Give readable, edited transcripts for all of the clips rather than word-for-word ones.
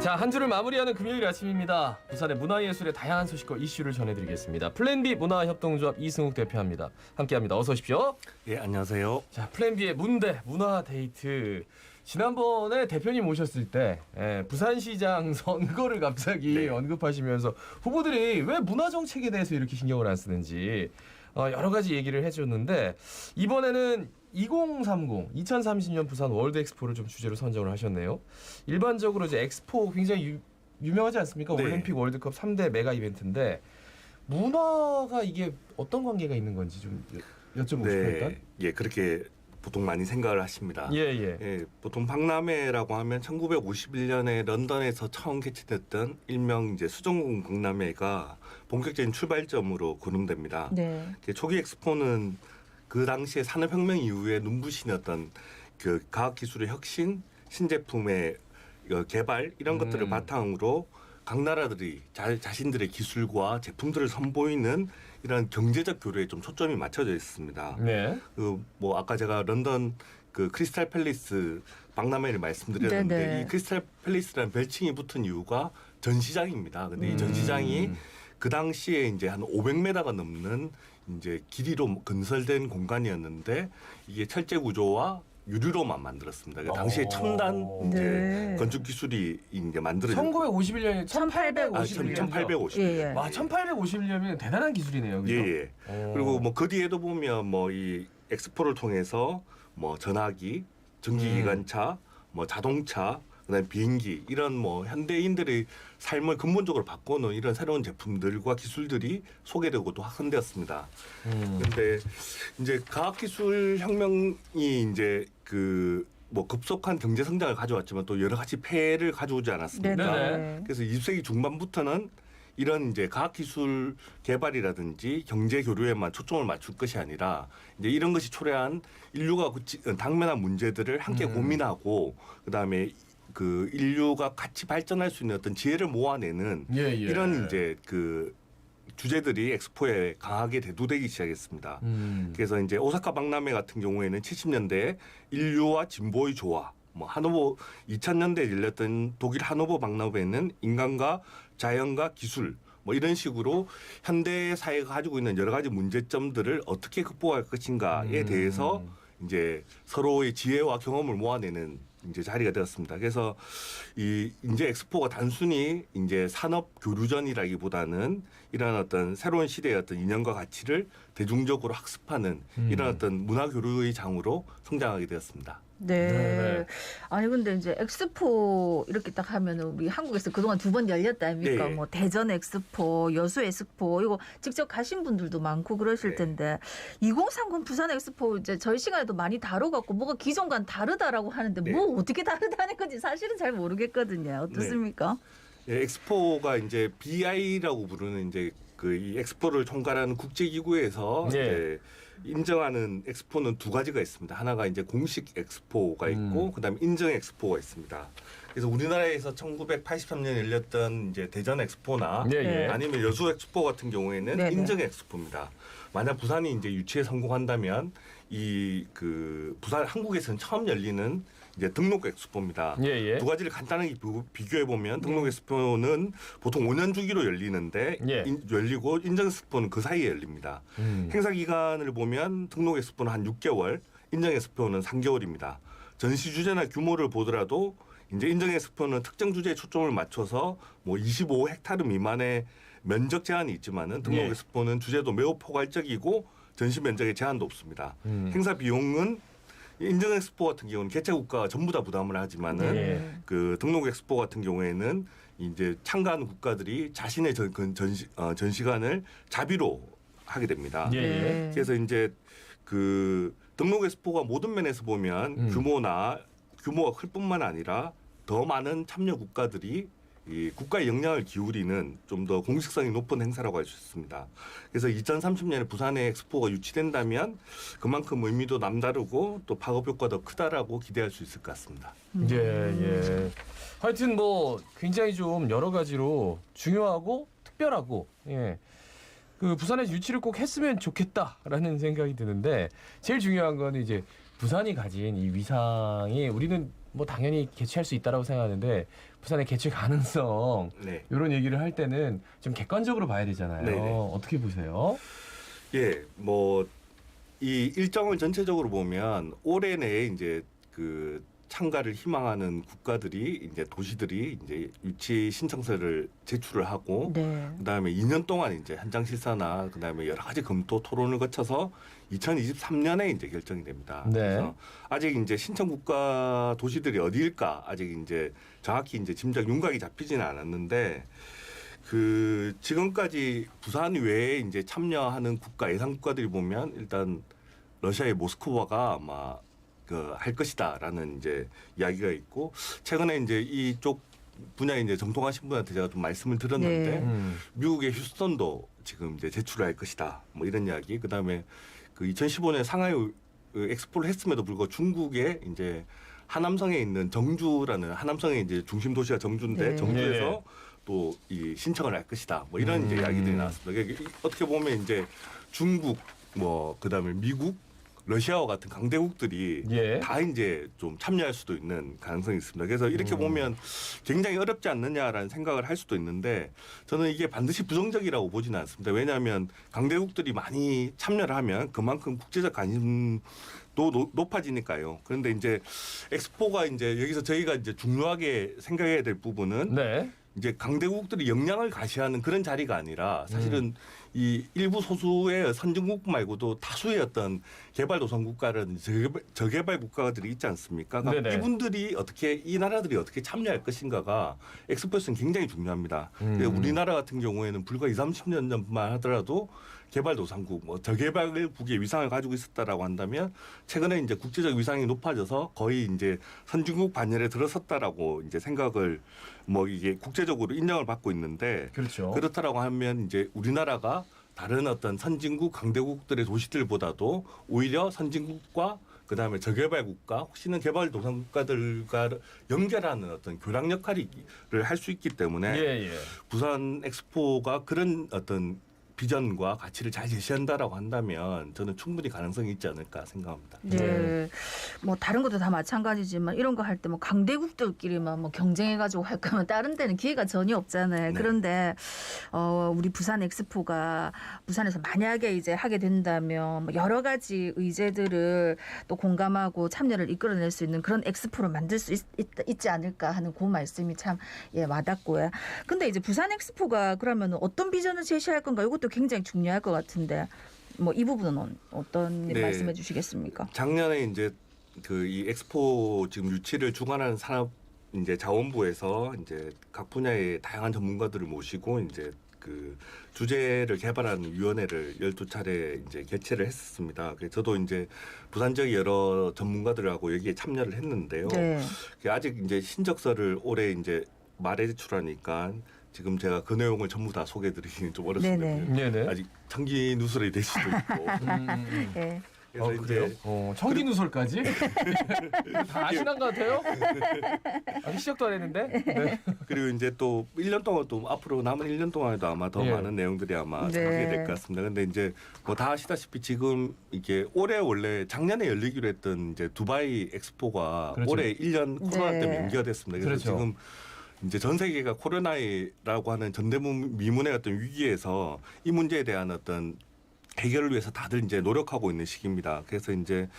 자, 한 주를 마무리하는 금요일 아침입니다. 부산의 문화예술의 다양한 소식과 이슈를 전해드리겠습니다. 플랜B 문화협동조합 이승욱 대표합니다. 함께합니다. 어서 오십시오. 예, 안녕하세요. 자, 플랜B의 문대 문화데이트. 지난번에 대표님 오셨을 때 부산시장 선거를 갑자기 언급하시면서 후보들이 왜 문화정책에 대해서 이렇게 신경을 안 쓰는지 여러 가지 얘기를 해줬는데, 이번에는 2030년 부산 월드 엑스포를 좀 주제로 선정을 하셨네요. 일반적으로 이제 엑스포 굉장히 유명하지 않습니까? 네. 올림픽, 월드컵 3대 메가 이벤트인데 문화가 이게 어떤 관계가 있는 건지 좀 여쭤보고 싶어요. 일단. 예, 그렇게 보통 많이 생각을 하십니다. 예. 보통 박람회라고 하면 1951년에 런던에서 처음 개최됐던 일명 이제 수정공 박람회가 본격적인 출발점으로 거론됩니다. 네. 초기 엑스포는 그 당시에 산업혁명 이후에 눈부신이었던 그 과학기술의 혁신, 신제품의 개발 이런 것들을 바탕으로 각 나라들이 자신들의 기술과 제품들을 선보이는 이런 경제적 교류에 좀 초점이 맞춰져 있습니다. 네. 뭐 아까 제가 런던 그 크리스탈 팰리스 박람회를 말씀드렸는데 네네. 이 크리스탈 팰리스라는 별칭이 붙은 이유가 전시장입니다. 근데 이 전시장이 그 당시에 이제 한 500m가 넘는 이제 길이로 건설된 공간이었는데 이게 철제 구조와 유리로만 만들었습니다. 그 당시에 첨단 이제 네. 건축 기술이 이제 만들어진 1951년에 1851 1850. 예, 예. 와, 1851년이면 대단한 기술이네요. 그죠? 예. 그리고 뭐 그 뒤에도 보면 뭐 이 엑스포를 통해서 뭐 전화기, 전기기관차, 뭐 자동차, 그다음에 비행기 이런 뭐 현대인들의 삶을 근본적으로 바꾸는 이런 새로운 제품들과 기술들이 소개되고 또 확산되었습니다. 그런데 이제 과학기술 혁명이 이제 그 뭐 급속한 경제 성장을 가져왔지만 또 여러 가지 폐해를 가져오지 않았습니까? 네네. 그래서 20세기 중반부터는 이런 이제 과학기술 개발이라든지 경제 교류에만 초점을 맞출 것이 아니라 이제 이런 것이 초래한 인류가 당면한 문제들을 함께 고민하고 그다음에 그 인류가 같이 발전할 수 있는 어떤 지혜를 모아내는 이런 이제 그 주제들이 엑스포에 강하게 대두되기 시작했습니다. 그래서 이제 오사카 박람회 같은 경우에는 70년대에 인류와 진보의 조화, 뭐 하노버 2000년대에 열렸던 독일 하노버 박람회는 인간과 자연과 기술 뭐 이런 식으로 현대 사회가 가지고 있는 여러 가지 문제점들을 어떻게 극복할 것인가에 대해서 이제 서로의 지혜와 경험을 모아내는 이제 자리가 되었습니다. 그래서 이 이제 엑스포가 단순히 이제 산업 교류전이라기보다는 이런 어떤 새로운 시대의 어떤 이념과 가치를 대중적으로 학습하는 이런 어떤 문화 교류의 장으로 성장하게 되었습니다. 네. 아니 근데 이제 엑스포 이렇게 딱 하면은 우리 한국에서 그동안 2번 열렸다 아닙니까? 네. 뭐 대전 엑스포, 여수 엑스포 이거 직접 가신 분들도 많고 그러실 텐데 2030 부산 엑스포 이제 저희 시간에도 많이 다뤄갖고 뭐가 기존과는 다르다라고 하는데 뭐 어떻게 다르다는 건지 사실은 잘 모르겠거든요. 어떻습니까? 예, 엑스포가 이제 BI라고 부르는 이제 그 이 엑스포를 총괄하는 국제기구에서 이제 인정하는 엑스포는 2가지가 있습니다. 하나가 이제 공식 엑스포가 있고 그다음에 인정 엑스포가 있습니다. 그래서 우리나라에서 1983년에 열렸던 이제 대전 엑스포나 아니면 여수 엑스포 같은 경우에는 네네. 인정 엑스포입니다. 만약 부산이 이제 유치에 성공한다면 이 그 부산 한국에서는 처음 열리는 이제 등록 엑스포입니다. 2가지를 간단하게 비교해 보면 등록 엑스포는 보통 5년 주기로 열리는데 열리고 인정 엑스포는 그 사이에 열립니다. 행사 기간을 보면 등록 엑스포는 한 6개월, 인정 엑스포는 3개월입니다. 전시 주제나 규모를 보더라도 이제 인정 엑스포는 특정 주제에 초점을 맞춰서 뭐 25헥타르 미만의 면적 제한이 있지만은 등록 엑스포는 주제도 매우 포괄적이고 전시 면적에 제한도 없습니다. 행사 비용은 인정 엑스포 같은 경우는 개최국가가 전부 다 부담을 하지만은 그 등록 엑스포 같은 경우에는 이제 참가하는 국가들이 자신의 전시관을 자비로 하게 됩니다. 그래서 이제 그 등록 엑스포가 모든 면에서 보면 규모가 클 뿐만 아니라 더 많은 참여 국가들이 이 국가의 역량을 기울이는 좀 더 공식성이 높은 행사라고 할 수 있습니다. 그래서 2030년에 부산에 엑스포가 유치된다면 그만큼 의미도 남다르고 또 파급 효과도 크다라고 기대할 수 있을 것 같습니다. 하여튼 뭐 굉장히 좀 여러 가지로 중요하고 특별하고 그 부산에서 유치를 꼭 했으면 좋겠다라는 생각이 드는데 제일 중요한 거는 이제 부산이 가진 이 위상이 우리는 뭐 당연히 개최할 수 있다라고 생각하는데 부산의 개최 가능성 네. 이런 얘기를 할 때는 좀 객관적으로 봐야 되잖아요. 네네. 어떻게 보세요? 예, 뭐 이 일정을 전체적으로 보면 올해 내에 이제 그 참가를 희망하는 국가들이 이제 도시들이 이제 유치 신청서를 제출을 하고 네. 그다음에 2년 동안 이제 현장 실사나 그다음에 여러 가지 검토 토론을 거쳐서 2023년에 이제 결정이 됩니다. 네. 그래서 아직 이제 신청 국가 도시들이 어디일까 아직 이제 정확히 이제 짐작 윤곽이 잡히지는 않았는데 그 지금까지 부산 외에 이제 참여하는 국가 예상 국가들이 보면 일단 러시아의 모스크바가 아마 그 할 것이다라는 이제 이야기가 있고 최근에 이제 이쪽 분야에 이제 정통하신 분한테 제가 좀 말씀을 드렸는데 네. 미국의 휴스턴도 지금 이제 제출을 할 것이다 뭐 이런 이야기 그다음에 그 2015년 상하이 엑스포를 했음에도 불구하고 중국의 이제 하남성에 있는 정주라는 하남성의 이제 중심 도시가 정주인데 네. 정주에서 네. 또 이 신청을 할 것이다. 뭐 이런 이제 이야기들이 나왔습니다. 이게 어떻게 보면 이제 중국 뭐 그다음에 미국, 러시아와 같은 강대국들이 예. 다 이제 좀 참여할 수도 있는 가능성이 있습니다. 그래서 이렇게 보면 굉장히 어렵지 않느냐라는 생각을 할 수도 있는데 저는 이게 반드시 부정적이라고 보지는 않습니다. 왜냐하면 강대국들이 많이 참여를 하면 그만큼 국제적 관심도 높아지니까요. 그런데 이제 엑스포가 이제 여기서 저희가 이제 중요하게 생각해야 될 부분은 네. 이제 강대국들이 역량을 가시하는 그런 자리가 아니라 사실은 이 일부 소수의 선진국 말고도 다수의 어떤 개발도상 국가라든지 저개발 국가들이 있지 않습니까? 그러니까 네네. 이분들이 어떻게 이 나라들이 어떻게 참여할 것인가가 엑스포에서는 굉장히 중요합니다. 우리나라 같은 경우에는 불과 20, 30년 전만 하더라도 개발도상국, 뭐 저개발국의 위상을 가지고 있었다라고 한다면 최근에 이제 국제적 위상이 높아져서 거의 이제 선진국 반열에 들어섰다라고 이제 생각을 뭐 이게 국제적으로 인정을 받고 있는데 그렇죠. 그렇다라고 하면 이제 우리나라가 다른 어떤 선진국 강대국들의 도시들보다도 오히려 선진국과 그다음에 저개발 국가 혹시는 개발도상 국가들과 연결하는 어떤 교량 역할을 할 수 있기 때문에 예, 예. 부산 엑스포가 그런 어떤 비전과 가치를 잘 제시한다라고 한다면 저는 충분히 가능성이 있지 않을까 생각합니다. 네. 네. 뭐 다른 것도 다 마찬가지지만 이런 거 할 때 뭐 강대국들끼리만 뭐 경쟁해가지고 할 거면 다른 데는 기회가 전혀 없잖아요. 네. 그런데 우리 부산 엑스포가 부산에서 만약에 이제 하게 된다면 뭐 여러 가지 의제들을 또 공감하고 참여를 이끌어낼 수 있는 그런 엑스포를 만들 수 있지 않을까 하는 그 말씀이 참 와닿고요. 근데 이제 부산 엑스포가 그러면 어떤 비전을 제시할 건가? 이것도 굉장히 중요할 것 같은데 뭐 이 부분은 어떤 네. 말씀해 주시겠습니까? 작년에 이제 그 이 엑스포 지금 유치를 주관하는 산업 이제 자원부에서 이제 각 분야의 다양한 전문가들을 모시고 이제 그 주제를 개발하는 위원회를 12차례 이제 개최를 했었습니다. 그래서 저도 이제 부산 지역 여러 전문가들하고 여기에 참여를 했는데요. 네. 아직 이제 신적서를 올해 이제 말에 제출하니까 지금 제가 그 내용을 전부 다 소개해드리기는 좀 어렵습니다. 네네. 네네. 아직 청기 누설이 될 수도 있고. 네. 그래서 그래요? 청기 누설까지? 다 아시는 것 같아요? 아직 시작도 안 했는데? 네. 그리고 이제 또 1년 동안 또 앞으로 남은 1년 동안에도 아마 더 예. 많은 내용들이 아마 네. 생기게 될 것 같습니다. 근데 이제 뭐 다 아시다시피 지금 이게 올해 원래 작년에 열리기로 했던 이제 두바이 엑스포가 그렇죠. 올해 1년 코로나 네. 때문에 연기가 됐습니다. 그래서 그렇죠. 지금 이제 전 세계가 코로나라고 하는 전대미문의 어떤 위기에서 이 문제에 대한 어떤 해결을 위해서 다들 이제 노력하고 있는 시기입니다. 그래서 이제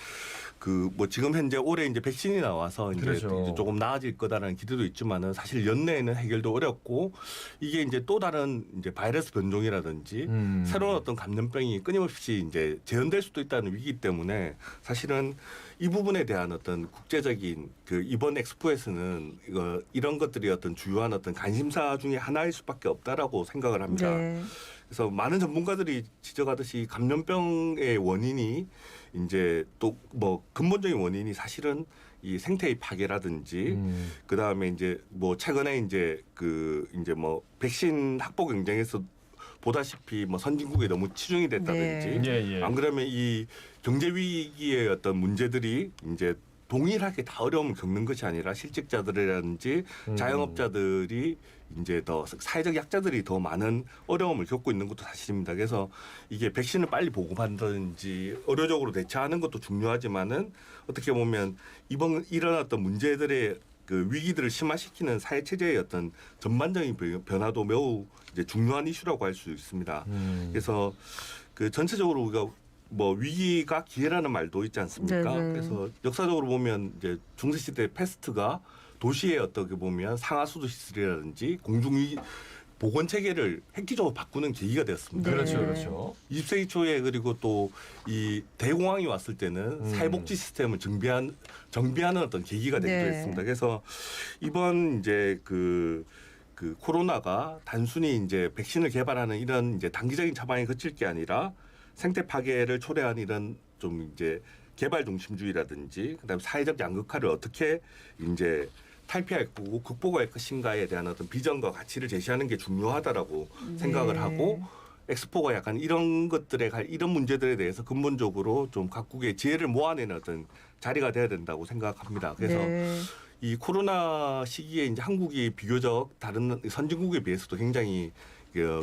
그 뭐 지금 현재 올해 이제 백신이 나와서 이제, 그렇죠. 이제 조금 나아질 거다라는 기대도 있지만은 사실 연내에는 해결도 어렵고 이게 이제 또 다른 이제 바이러스 변종이라든지 새로운 어떤 감염병이 끊임없이 이제 재현될 수도 있다는 위기 때문에 사실은 이 부분에 대한 어떤 국제적인 그 이번 엑스포에서는 이런 것들이 어떤 주요한 어떤 관심사 중에 하나일 수밖에 없다라고 생각을 합니다. 네. 그래서 많은 전문가들이 지적하듯이 감염병의 원인이 이제 또 뭐 근본적인 원인이 사실은 이 생태의 파괴라든지 그 다음에 이제 뭐 최근에 이제 그 이제 뭐 백신 확보 경쟁에서 보다시피 뭐 선진국에 너무 치중이 됐다든지 네. 예, 예. 안 그러면 이 경제 위기의 어떤 문제들이 이제 동일하게 다 어려움을 겪는 것이 아니라 실직자들이라든지 자영업자들이 이제 더 사회적 약자들이 더 많은 어려움을 겪고 있는 것도 사실입니다. 그래서 이게 백신을 빨리 보급한다든지 의료적으로 대처하는 것도 중요하지만은 어떻게 보면 이번 일어났던 문제들의 그 위기들을 심화시키는 사회 체제의 어떤 전반적인 변화도 매우 이제 중요한 이슈라고 할 수 있습니다. 그래서 그 전체적으로 우리가 뭐 위기가 기회라는 말도 있지 않습니까? 네네. 그래서 역사적으로 보면 이제 중세 시대 패스트가 도시의 어떻게 보면 상하수도 시설이라든지 공중위 보건 체계를 획기적으로 바꾸는 계기가 되었습니다. 네. 그렇죠, 그렇죠. 20세기 초에 그리고 또 이 대공황이 왔을 때는 사회복지 시스템을 정비하는 어떤 계기가 되기도 네. 했습니다. 그래서 이번 이제 그 코로나가 단순히 이제 백신을 개발하는 이런 이제 단기적인 처방에 그칠 게 아니라 생태 파괴를 초래한 이런 좀 이제 개발 중심주의라든지 그다음에 사회적 양극화를 어떻게 이제 탈피할 거고 극복할 것인가에 대한 어떤 비전과 가치를 제시하는 게 중요하다라고 생각을 하고 엑스포가 약간 이런 것들에 이런 문제들에 대해서 근본적으로 좀 각국의 지혜를 모아내는 어떤 자리가 돼야 된다고 생각합니다. 그래서 네. 이 코로나 시기에 이제 한국이 비교적 다른 선진국에 비해서도 굉장히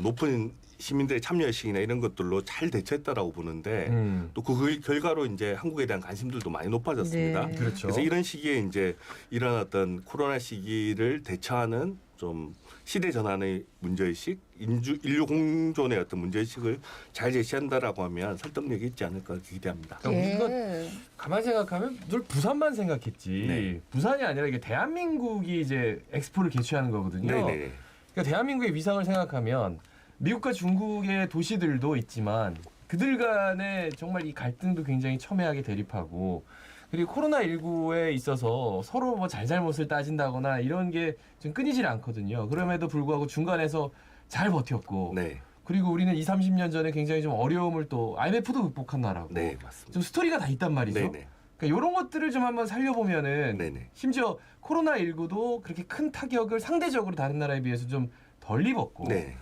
높은 시민들의 참여의식이나 이런 것들로 잘 대처했다라고 보는데 또 그 결과로 이제 한국에 대한 관심들도 많이 높아졌습니다. 네. 그렇죠. 그래서 이런 시기에 이제 이런 어떤 코로나 시기를 대처하는 좀 시대 전환의 문제의식, 인류 공존의 어떤 문제의식을 잘 제시한다라고 하면 설득력이 있지 않을까 기대합니다. 그러니까 우리가 가만히 생각하면 늘 부산만 생각했지. 네. 부산이 아니라 이게 대한민국이 이제 엑스포를 개최하는 거거든요. 네네. 그러니까 대한민국의 위상을 생각하면 미국과 중국의 도시들도 있지만 그들 간에 정말 이 갈등도 굉장히 첨예하게 대립하고 그리고 코로나19에 있어서 서로 뭐 잘잘못을 따진다거나 이런 게 좀 끊이질 않거든요. 그럼에도 불구하고 중간에서 잘 버텼고 네. 그리고 우리는 20, 30년 전에 굉장히 좀 어려움을 또 IMF도 극복한 나라고 네, 맞습니다. 좀 스토리가 다 있단 말이죠. 네네. 그러니까 이런 것들을 좀 한번 살려보면은 네네. 심지어 코로나19도 그렇게 큰 타격을 상대적으로 다른 나라에 비해서 좀 덜 입었고 네.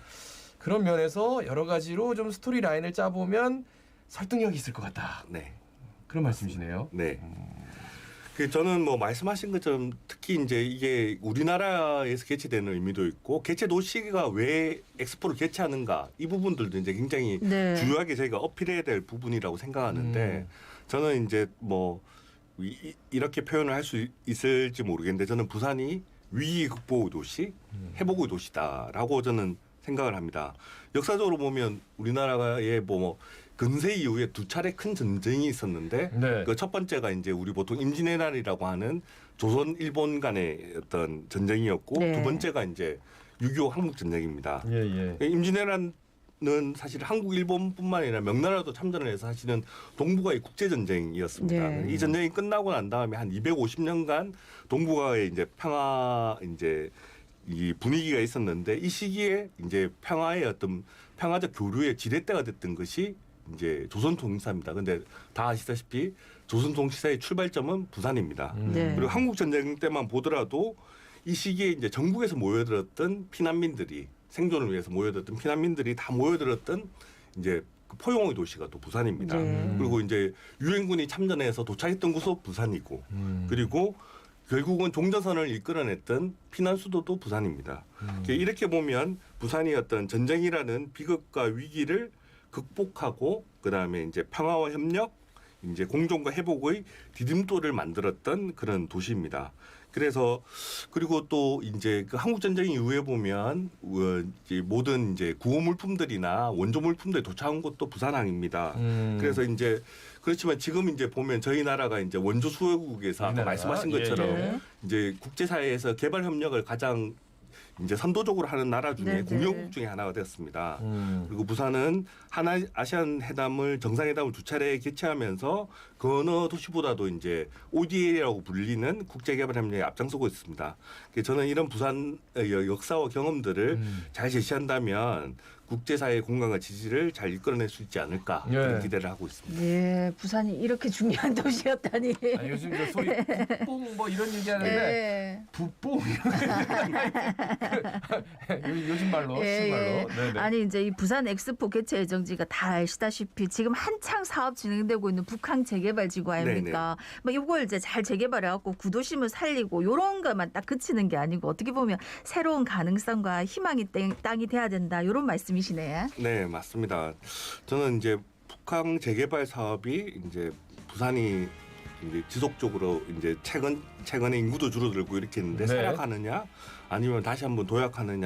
그런 면에서 여러 가지로 좀 스토리 라인을 짜보면 설득력이 있을 것 같다. 네. 그런 말씀이시네요. 네. 그 저는 뭐 말씀하신 것처럼 특히 이제 이게 우리나라에서 개최되는 의미도 있고 개최 도시가 왜 엑스포를 개최하는가 이 부분들도 이제 굉장히 네. 중요하게 저희가 어필해야 될 부분이라고 생각하는데 저는 이제 뭐 이렇게 표현을 할 수 있을지 모르겠는데 저는 부산이 위기 극복의 도시, 회복의 도시다라고 저는 생각을 합니다. 역사적으로 보면 우리나라의 뭐 근세 이후에 두 차례 큰 전쟁이 있었는데 네. 그 첫 번째가 이제 우리 보통 임진왜란이라고 하는 조선 일본 간의 어떤 전쟁이었고 네. 두 번째가 이제 6.25 한국 전쟁입니다. 예, 예. 임진왜란은 사실 한국 일본뿐만 아니라 명나라도 참전을 해서 사실은 동북아의 국제 전쟁이었습니다. 네. 이 전쟁이 끝나고 난 다음에 한 250년간 동북아의 이제 평화 이제 이 분위기가 있었는데 이 시기에 이제 평화의 어떤 평화적 교류의 지렛대가 됐던 것이 이제 조선통치사입니다. 근데 다 아시다시피 조선통치사의 출발점은 부산입니다. 네. 그리고 한국 전쟁 때만 보더라도 이 시기에 이제 전국에서 모여들었던 피난민들이 생존을 위해서 모여들었던 피난민들이 다 모여들었던 이제 그 포용의 도시가 또 부산입니다. 네. 그리고 이제 유엔군이 참전해서 도착했던 곳도 부산이고 그리고 결국은 종전선을 이끌어냈던 피난 수도도 부산입니다. 이렇게 보면 부산이 어떤 전쟁이라는 비극과 위기를 극복하고 그다음에 이제 평화와 협력, 이제 공존과 회복의 디딤돌을 만들었던 그런 도시입니다. 그래서 그리고 또 이제 그 한국 전쟁 이후에 보면 이제 모든 이제 구호 물품들이나 원조 물품들이 도착한 곳도 부산항입니다. 그래서 이제 그렇지만 지금 이제 보면 저희 나라가 이제 원조 수혜국에서 아까 우리나라가? 말씀하신 예, 것처럼 예. 이제 국제사회에서 개발 협력을 가장 이제 선도적으로 하는 나라 중에 네네. 공용국 중에 하나가 되었습니다. 그리고 부산은 하나 아시안 회담을 정상회담을 두 차례 개최하면서 그 어느 도시보다도 이제 ODA라고 불리는 국제개발협력에 앞장서고 있습니다. 그래서 저는 이런 부산의 역사와 경험들을 잘 제시한다면 국제사회의 공감과 지지를 잘 이끌어낼 수 있지 않을까 그런 기대를 하고 있습니다. 예, 부산이 이렇게 중요한 도시였다니. 아니, 요즘 저 소리 북봉 뭐 이런 얘기하는데 예. 북봉 요즘 말로 신말로. 네네. 아니 이제 이 부산 엑스포 개최 예정지가 다 아시다시피 지금 한창 사업 진행되고 있는 북한 재개발 지구 아닙니까? 뭐 이걸 이제 잘 재개발해 갖고 구도심을 살리고 요런 것만 딱 그치는 게 아니고 어떻게 보면 새로운 가능성과 희망이 땅이 돼야 된다. 요런 말씀이시네. 네, 맞습니다. 저는 이제 북한 재개발 사업이 이제 부산이 이제 지속적으로 이제 최근에 인구도 줄어들고 이렇게 했는데 네. 쇠락하느냐 아니면 다시 한번 도약하느냐